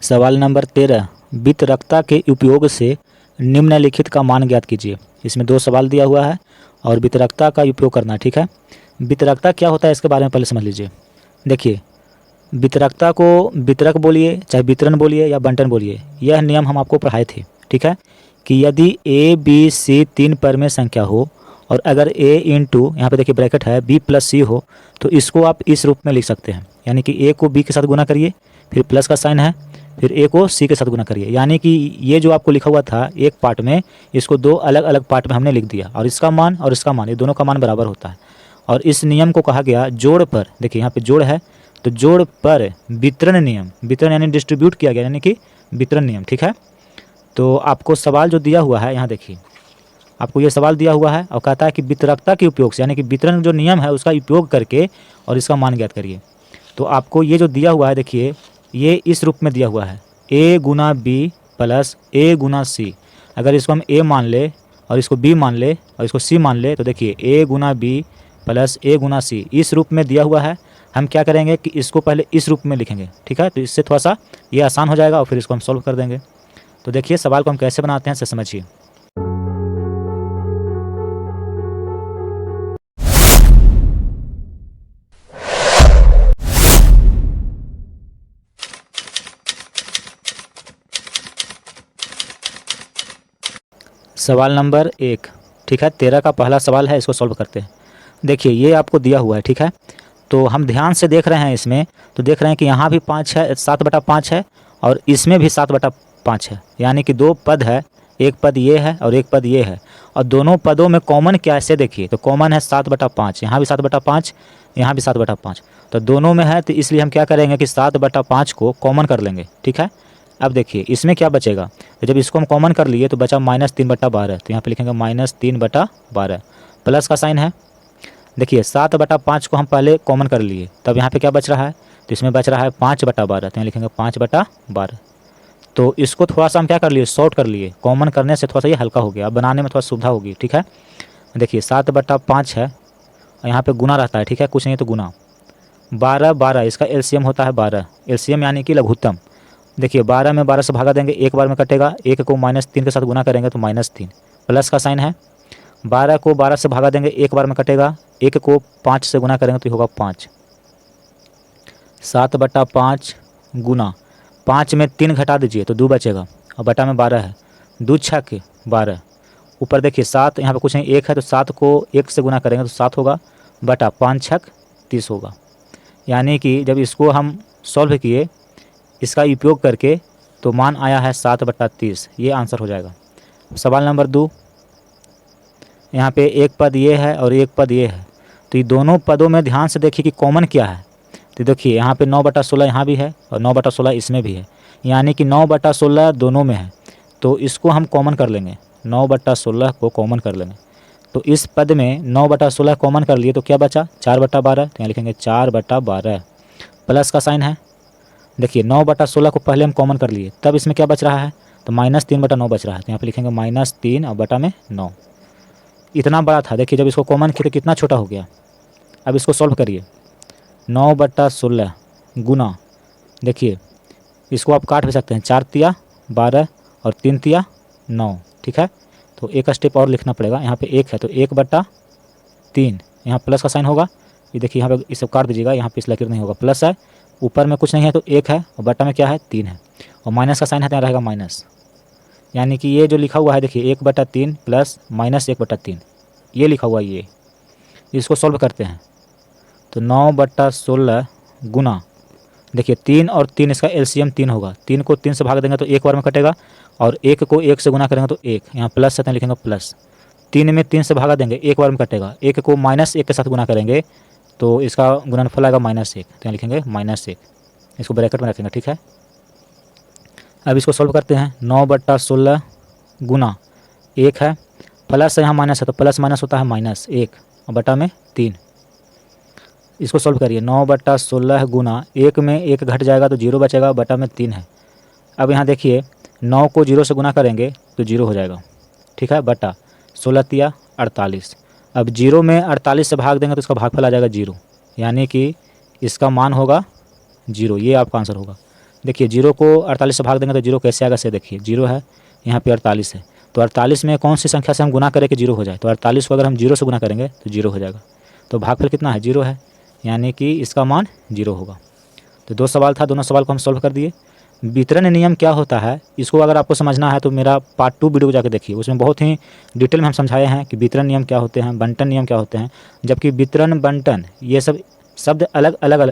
सवाल नंबर 13, वितरकता के उपयोग से निम्नलिखित का मान ज्ञात कीजिए। इसमें 2 सवाल दिया हुआ है और वितरकता का उपयोग करना है, ठीक है। वितरकता क्या होता है इसके बारे में पहले समझ लीजिए। देखिए, वितरकता को वितरक बोलिए, चाहे वितरण बोलिए या बंटन बोलिए, यह नियम हम आपको पढ़ाए थे, ठीक है, कि यदि ए बी सी 3 परमेय संख्या हो और अगर ए इंटू यहाँ पे देखिए ब्रैकेट है बी प्लस सी हो तो इसको आप इस रूप में लिख सकते हैं। यानी कि ए को बी के साथ गुना करिए, फिर प्लस का साइन है, फिर ए को सी के साथ गुना करिए। यानी कि ये जो आपको लिखा हुआ था एक पार्ट में, इसको 2 अलग अलग पार्ट में हमने लिख दिया और इसका मान और इसका मान, ये दोनों का मान बराबर होता है। और इस नियम को कहा गया जोड़ पर। देखिए यहाँ पे जोड़ है तो जोड़ पर वितरण नियम, वितरण यानी डिस्ट्रीब्यूट किया गया, यानी कि वितरण नियम, ठीक है। तो आपको सवाल जो दिया हुआ है यहाँ देखिए, आपको ये सवाल दिया हुआ है और कहता है कि वितरकता के उपयोग से, यानी कि वितरण जो नियम है उसका उपयोग करके और इसका मान ज्ञात करिए। तो आपको ये जो दिया हुआ है देखिए, ये इस रूप में दिया हुआ है a गुना बी प्लस a गुना सी। अगर इसको हम a मान ले और इसको b मान ले और इसको c मान ले तो देखिए a गुना बी प्लस a गुना सी इस रूप में दिया हुआ है। हम क्या करेंगे कि इसको पहले इस रूप में लिखेंगे, ठीक है, तो इससे थोड़ा सा ये आसान हो जाएगा और फिर इसको हम सॉल्व कर देंगे। तो देखिए सवाल को हम कैसे बनाते हैं, समझिए। सवाल नंबर 1, ठीक है, 13 का पहला सवाल है, इसको सॉल्व करते हैं। देखिए ये आपको दिया हुआ है, ठीक है, तो हम ध्यान से देख रहे हैं इसमें, तो देख रहे हैं कि यहाँ भी 5 है, 7/5 है और इसमें भी 7/5 है। यानी कि 2 पद है, एक पद ये है और एक पद ये है और दोनों पदों में कॉमन क्या है से देखिए, तो कॉमन है 7/5, यहाँ भी 7/5, यहाँ भी 7/5, तो दोनों में है, तो इसलिए हम क्या करेंगे कि 7/5 को कॉमन कर लेंगे, ठीक है। अब देखिए इसमें क्या बचेगा, तो जब इसको हम कॉमन कर लिए तो बचा -3/12, तो यहाँ पे लिखेंगे -3/12, प्लस का साइन है। देखिए 7/5 को हम पहले कॉमन कर लिए, तब यहाँ पे क्या बच रहा है, तो इसमें बच रहा है 5/12, तो यहाँ लिखेंगे 5/12। तो इसको थोड़ा सा हम क्या कर लिए, शॉर्ट कर लिए, कॉमन करने से थोड़ा सा ये हल्का हो गया, बनाने में थोड़ा सुविधा होगी, ठीक है। देखिए 7/5 है और यहाँ पे गुना रहता है, ठीक है, कुछ नहीं तो गुना, 12 इसका एलसीएम होता है 12, एलसीएम यानी कि लघुत्तम। देखिए 12 में 12 से भागा देंगे, एक बार में कटेगा, एक को -3 के साथ गुना करेंगे तो -3, प्लस का साइन है। 12 को 12 से भागा देंगे, एक बार में कटेगा, एक को 5 से गुना करेंगे तो होगा 5। 7/5 गुना 5 में 3 घटा दीजिए तो 2 बचेगा और बटा में 12 है, 2 छक 12, ऊपर देखिए 7, यहाँ पे कुछ नहीं 1 है तो 7 को 1 से गुना करेंगे तो 7 होगा, बटा 5 छक 30 होगा। यानी कि जब इसको हम सॉल्व किए इसका उपयोग करके तो मान आया है 7/30, ये आंसर हो जाएगा। सवाल नंबर 2, यहाँ पे एक पद ये है और एक पद ये है, तो ये दोनों पदों में ध्यान से देखिए कि कॉमन क्या है। तो देखिए यहाँ पे 9/16 यहाँ भी है और 9/16 इसमें भी है, यानी कि 9/16 दोनों में है, तो इसको हम कॉमन कर लेंगे, 9/16 को कॉमन कर लेंगे। तो इस पद में 9/16 कॉमन कर लिए तो क्या बचा, 4/12, तो यहाँ लिखेंगे 4/12, प्लस का साइन है। देखिए 9/16 को पहले हम कॉमन कर लिए, तब इसमें क्या बच रहा है, तो -3/9 बच रहा है, तो यहाँ पे लिखेंगे -3 और बटा में 9। इतना बड़ा था, देखिए जब इसको कॉमन किए तो कितना छोटा हो गया। अब इसको सॉल्व करिए, 9/16 गुना, देखिए इसको आप काट भी सकते हैं, 4 तिया 12 और 3 तिया 9, ठीक है। तो एक स्टेप और लिखना पड़ेगा, यहाँ पे 1 है तो 1/3, यहाँ प्लस का साइन होगा, ये देखिए यहाँ पे इसे काट दीजिएगा, यहाँ पे इस लकीर नहीं होगा, प्लस है, ऊपर में कुछ नहीं है तो 1 है और बटा में क्या है 3 है और माइनस का साइन है तो यहाँ रहेगा माइनस। यानी कि ये जो लिखा हुआ है देखिए 1/3 प्लस -1/3, ये लिखा हुआ है, ये इसको सॉल्व करते हैं तो 9/16 गुना, देखिए 3 और 3 इसका एलसीएम 3 होगा, 3 को 3 से भाग देंगे तो एक बार में कटेगा और 1 को 1 से गुना करेंगे तो 1, यहाँ प्लस है तो लिखेंगे प्लस, 3 में 3 से भागा देंगे एक बार में कटेगा, 1 को -1 के साथ गुना करेंगे तो इसका गुणनफल आएगा -1, तो यहाँ लिखेंगे -1, इसको ब्रैकेट में रखेंगे, ठीक है। अब इसको सॉल्व करते हैं, 9/16 गुना 1 है, प्लस यहाँ माइनस है तो प्लस माइनस होता है -1 और बटा में 3। इसको सॉल्व करिए, 9/16 गुना 1 में 1 घट जाएगा तो 0 बचेगा, बटा में 3 है। अब यहाँ देखिए 9 को 0 से गुना करेंगे तो 0 हो जाएगा, ठीक है, बटा 16 तिया 48। अब 0 में 48 से भाग देंगे तो इसका भागफल आ जाएगा 0, यानी कि इसका मान होगा 0, ये आपका आंसर होगा। देखिए 0 को 48 से भाग देंगे तो 0 कैसे आएगा से देखिए, 0 है, यहाँ पे 48 है, तो 48 में कौन सी संख्या से हम गुना करें कि 0 हो जाए, तो 48 को अगर हम 0 से गुना करेंगे तो 0 हो जाएगा। तो भागफल कितना है, 0 है, यानी कि इसका मान 0 होगा। तो 2 सवाल था, दोनों सवाल को हम सॉल्व कर दिए। वितरण नियम क्या होता है, इसको अगर आपको समझना है तो मेरा पार्ट 2 वीडियो को जाकर देखिए, उसमें बहुत ही डिटेल में हम समझाए हैं कि वितरण नियम क्या होते हैं, बंटन नियम क्या होते हैं। जबकि वितरण, बंटन ये सब शब्द अलग अलग